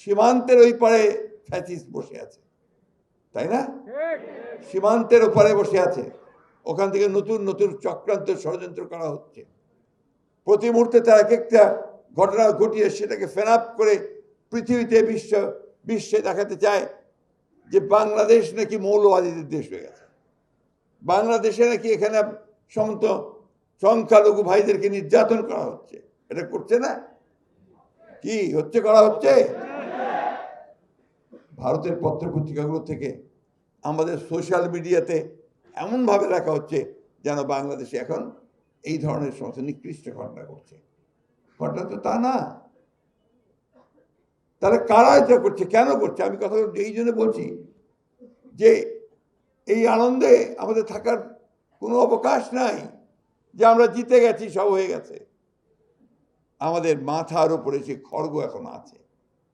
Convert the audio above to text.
সীমান্তের ওই পারে ফ্যাসিস্ট বসে আছে, তাই না? সীমান্তের ওপারে বসে আছে, ওখান থেকে নতুন নতুন চক্রান্ত ষড়যন্ত্র করা হচ্ছে। প্রতি মুহূর্তে তারা এক একটা ঘটনা ঘটিয়ে সেটাকে ফেনাপ করে পৃথিবীতে বিশ্বে দেখাতে চায় যে বাংলাদেশ নাকি মৌলবাদীদের দেশ হয়ে গেছে, বাংলাদেশে নাকি এখানে সমস্ত সংখ্যালঘু ভাইদেরকে নির্যাতন করা হচ্ছে। এটা করছে না? কি হচ্ছে? করা হচ্ছে। ভারতের পত্রপত্রিকাগুলো থেকে আমাদের সোশ্যাল মিডিয়াতে এমনভাবে রাখা হচ্ছে যেন বাংলাদেশে এখন এই ধরনের সমস্ত নিকৃষ্ট ঘটনা করছে। ঘটনা তো তা না। তারা কারা এটা করছে, কেন করছে? আমি কথা এই জন্য বলছি যে এই আনন্দে আমাদের থাকার কোনো অবকাশ নাই যে আমরা জিতে গেছি, সব হয়ে গেছে। আমাদের মাথার উপরে সে খড়গ এখন আছে।